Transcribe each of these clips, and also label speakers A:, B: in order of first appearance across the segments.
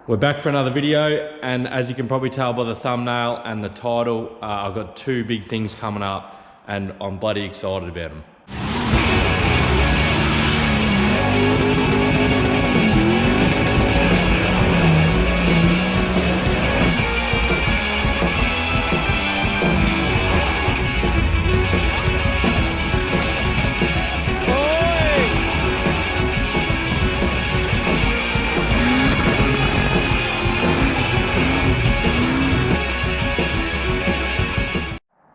A: We're back for another video, and as you can probably tell by the thumbnail and the title, I've got two big things coming up and I'm bloody excited about them.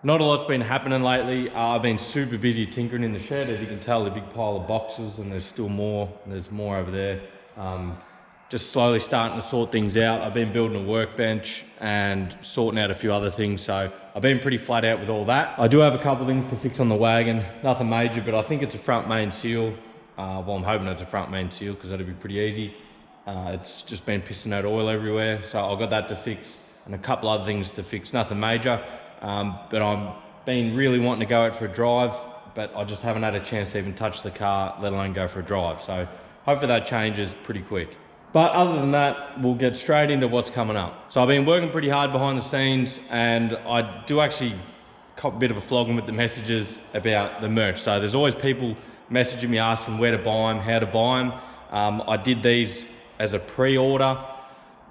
A: Not a lot's been happening lately. I've been super busy tinkering in the shed. As you can tell, a big pile of boxes, and there's still more. There's more over there. Just slowly starting to sort things out. I've been building a workbench and sorting out a few other things. So I've been pretty flat out with all that. I do have a couple of things to fix on the wagon. Nothing major, but I think it's a front main seal. Well, I'm hoping it's a front main seal because that'd be pretty easy. It's just been pissing out oil everywhere. So I've got that to fix and a couple other things to fix. Nothing major. But I've been really wanting to go out for a drive, but I just haven't had a chance to even touch the car, let alone go for a drive. So hopefully that changes pretty quick. But other than that, we'll get straight into what's coming up. So I've been working pretty hard behind the scenes, and I do actually cop a bit of a flogging with the messages about the merch. So there's always people messaging me asking where to buy them, how to buy them. I did these as a pre-order,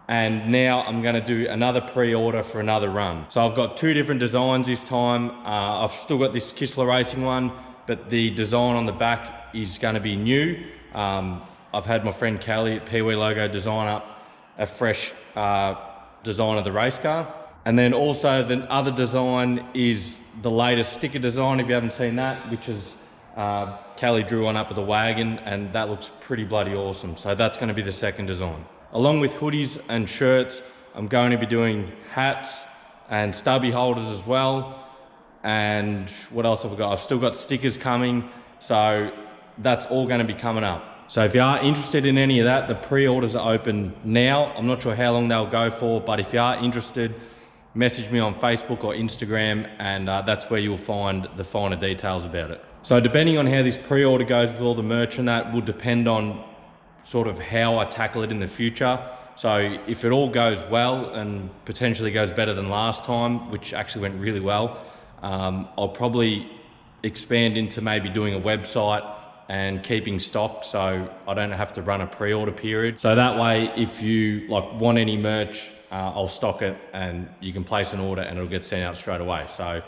A: and now I'm going to do another pre-order for another run. So I've got two different designs this time. I've still got this Kistler Racing one, but the design on the back is going to be new. I've had my friend Kelly at Pee Wee Logo design up a fresh design of the race car. And then also the other design is the latest sticker design, if you haven't seen that, which is Kelly drew one up with a wagon, and that looks pretty bloody awesome. So that's going to be the second design. Along with hoodies and shirts, I'm going to be doing hats and stubby holders as well. And what else have I got? I've still got stickers coming. So that's all going to be coming up. So if you are interested in any of that, the pre-orders are open now. I'm not sure how long they'll go for, but if you are interested, message me on Facebook or Instagram, and that's where you'll find the finer details about it. So depending on how this pre-order goes with all the merch and that will depend on sort of how I tackle it in the future. So if it all goes well and potentially goes better than last time, which actually went really well, I'll probably expand into maybe doing a website and keeping stock, so I don't have to run a pre-order period. So that way, if you want any merch, I'll stock it and you can place an order and it'll get sent out straight away. So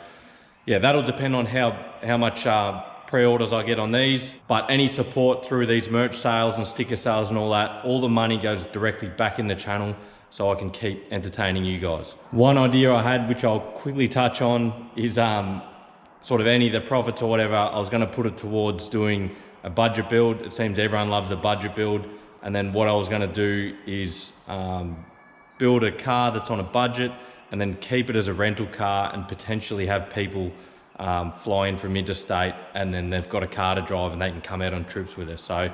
A: yeah, that'll depend on how much pre-orders I get on these, but any support through these merch sales and sticker sales and all that, all the money goes directly back in the channel so I can keep entertaining you guys. One idea I had, which I'll quickly touch on, is sort of any of the profits or whatever, I was going to put it towards doing a budget build. It seems everyone loves a budget build, and then what I was going to do is build a car that's on a budget and then keep it as a rental car and potentially have people fly in from interstate, and then they've got a car to drive and they can come out on trips with us. So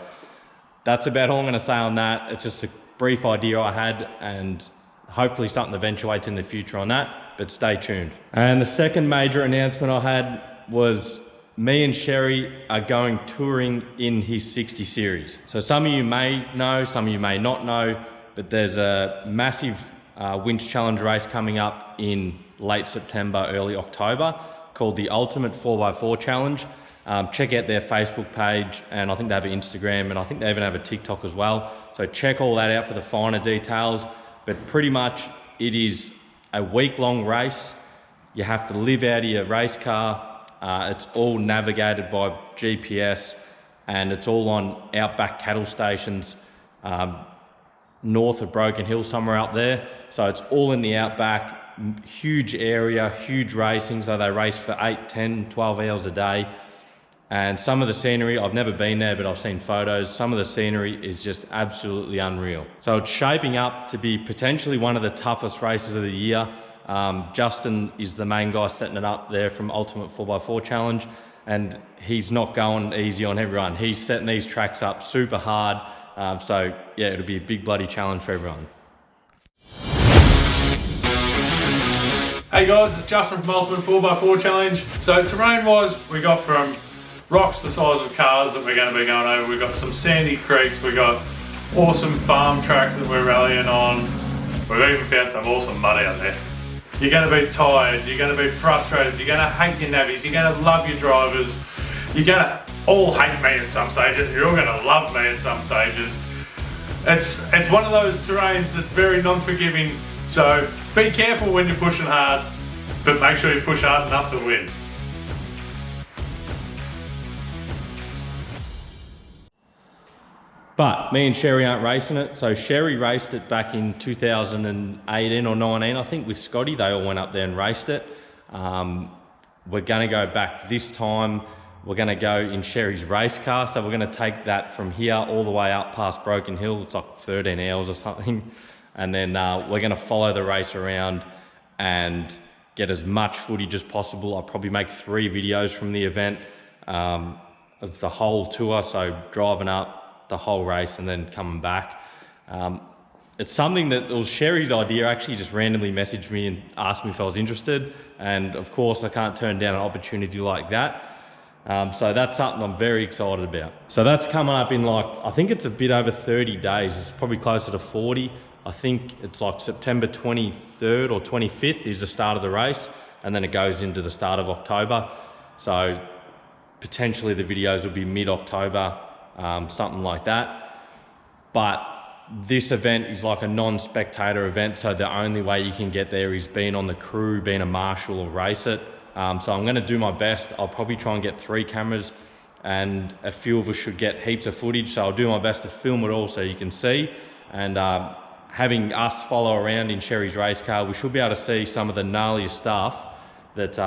A: that's about all I'm going to say on that. It's just a brief idea I had, and hopefully something eventuates in the future on that, but stay tuned. And the second major announcement I had was me and Sherry are going touring in his 60 series. So some of you may know, some of you may not know, but there's a massive winch challenge race coming up in late September, early October, called the Ultimate 4x4 Challenge. Check out their Facebook page, and I think they have an Instagram, and I think they even have a TikTok as well. So check all that out for the finer details. But pretty much it is a week-long race. You have to live out of your race car. It's all navigated by GPS, and it's all on outback cattle stations north of Broken Hill, somewhere up there. So it's all in the outback. Huge area, huge racing, so they race for 8, 10, 12 hours a day. And some of the scenery, I've never been there, but I've seen photos. Some of the scenery is just absolutely unreal. So it's shaping up to be potentially one of the toughest races of the year. Justin is the main guy setting it up there from Ultimate 4x4 Challenge, and he's not going easy on everyone. He's setting these tracks up super hard. So yeah, it'll be a big bloody challenge for everyone.
B: Hey guys, it's Justin from Ultimate 4x4 Challenge. So terrain wise, we got from rocks the size of cars that we're going to be going over. We've got some sandy creeks, we've got awesome farm tracks that we're rallying on. We've even found some awesome mud out there. You're going to be tired, you're going to be frustrated, you're going to hate your navvies, you're going to love your drivers, you're going to all hate me at some stages, you're all going to love me at some stages. It's one of those terrains that's very non-forgiving, so be careful when you're pushing hard, but make sure you push hard enough to win.
A: But me and Sherry aren't racing it. So Sherry raced it back in 2018 or 19, I think, with Scotty. They all went up there and raced it. We're going to go back this time. We're going to go in Sherry's race car. So we're going to take that from here all the way up past Broken Hill. It's like 13 hours or something. And then we're going to follow the race around and get as much footage as possible. I'll probably make 3 videos from the event of the whole tour. So driving up, the whole race, and then coming back. It's something that was Sherry's idea. Actually just randomly messaged me and asked me if I was interested, and of course I can't turn down an opportunity like that. So that's something I'm very excited about. So that's coming up in, like, I think it's a bit over 30 days. It's probably closer to 40. I think it's like September 23rd or 25th is the start of the race, and then it goes into the start of October. So potentially the videos will be mid-October, something like that. But this event is like a non-spectator event, so the only way you can get there is being on the crew, being a marshal, or race it. So I'm going to do my best. I'll probably try and get 3 cameras, and a few of us should get heaps of footage, so I'll do my best to film it all so you can see. And having us follow around in Sherry's race car, we should be able to see some of the gnarliest stuff that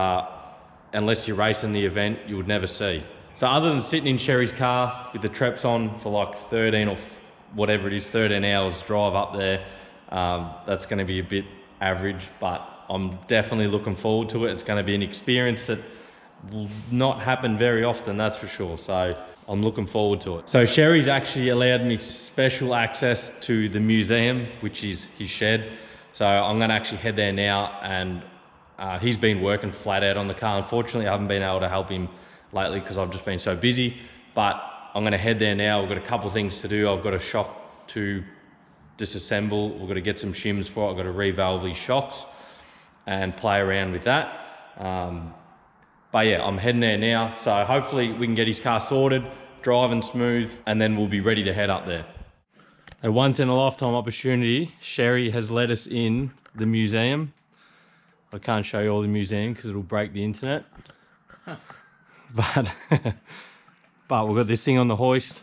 A: unless you're racing the event, you would never see. So other than sitting in Sherry's car with the Treps on for like 13 or whatever it is, 13 hours drive up there, that's going to be a bit average, but I'm definitely looking forward to it. It's going to be an experience that will not happen very often, that's for sure. So I'm looking forward to it. So Sherry's actually allowed me special access to the museum, which is his shed. So I'm going to actually head there now, and he's been working flat out on the car. Unfortunately, I haven't been able to help him lately because I've just been so busy, but I'm going to head there now. We've got a couple of things to do. I've got a shock to disassemble. We've got to get some shims for it. I've got to revalve these shocks and play around with that. But yeah, I'm heading there now. So hopefully we can get his car sorted, driving smooth, and then we'll be ready to head up there. A once in a lifetime opportunity. Sherry has let us in the museum. I can't show you all the museum because it'll break the internet. But we've got this thing on the hoist.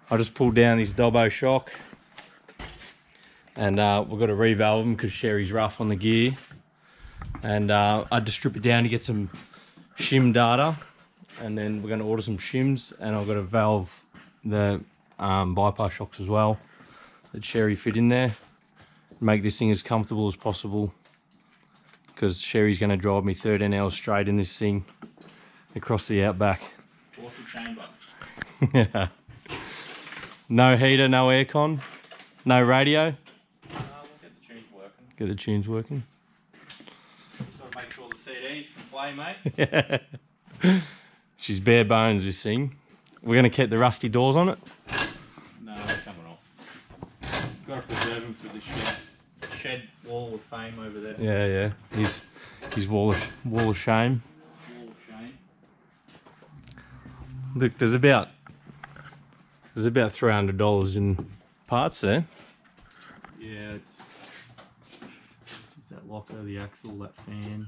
A: I just pulled down his Dobbo shock, and we've got to revalve them because Sherry's rough on the gear. And I just strip it down to get some shim data, and then we're going to order some shims, and I've got to valve the bypass shocks as well that Sherry fit in there. Make this thing as comfortable as possible, because Sherry's going to drive me 13 hours straight in this thing across the outback. Yeah. No heater, no aircon, no radio.
B: We'll get the tunes working.
A: Get the tunes working.
B: Just got to make sure the CDs can play, mate.
A: Yeah. She's bare bones, this thing. We're going to keep the rusty doors on it.
B: No, they're coming off. Got to preserve them for the shed wall of fame over there.
A: Yeah, yeah. His wall of shame.
B: Wall of shame.
A: Look, there's about $300 in parts there.
B: Yeah, it's that locker, the axle, that fan.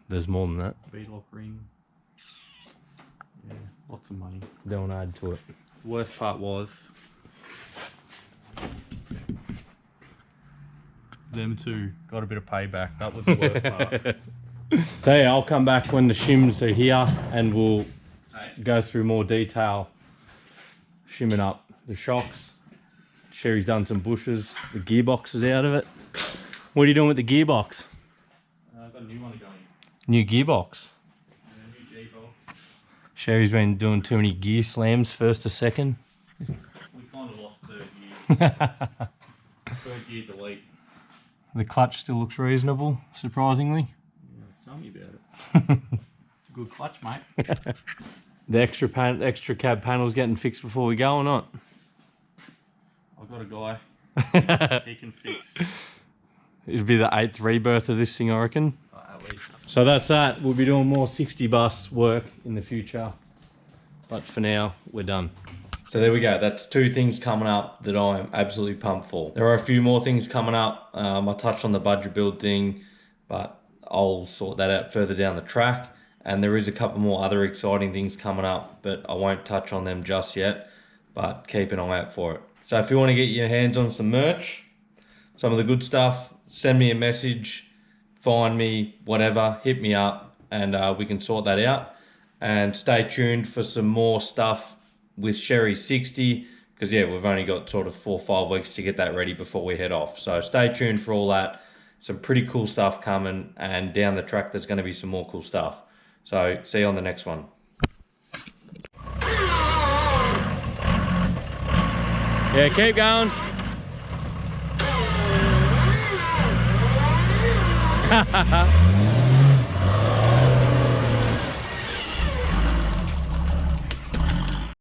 A: There's more than that.
B: Bead lock ring. Yeah, lots of money.
A: Don't add to it.
B: Worst part was them two got a bit of payback. That was the worst part.
A: So yeah, I'll come back when the shims are here, and we'll go through more detail, shimming up the shocks. Sherry's done some bushes. The gearbox is out of it. What are you doing with the gearbox?
B: I've got a new one going.
A: New gearbox.
B: New G-box.
A: Sherry's been doing too many gear slams, first to second.
B: We kind of lost third gear. Third gear delete.
A: The clutch still looks reasonable, surprisingly.
B: Yeah, tell me about it. It's a good clutch, mate.
A: The extra cab panel's getting fixed before we go or not?
B: I've got
C: got a guy. He can fix.
A: It'd be the 8th rebirth of this thing, I reckon.
C: At least.
A: So that's that. We'll be doing more 60 bus work in the future. But for now, we're done. So there we go. That's 2 things coming up that I'm absolutely pumped for. There are a few more things coming up. I touched on the budget build thing, but I'll sort that out further down the track. And there is a couple more other exciting things coming up, but I won't touch on them just yet. But keep an eye out for it. So if you want to get your hands on some merch, some of the good stuff, send me a message, find me, whatever, hit me up, and we can sort that out. And stay tuned for some more stuff with Sherry 60, because yeah, we've only got sort of 4 or 5 weeks to get that ready before we head off. So stay tuned for all that. Some pretty cool stuff coming, and down the track there's going to be some more cool stuff. So see you on the next one. Yeah, keep going.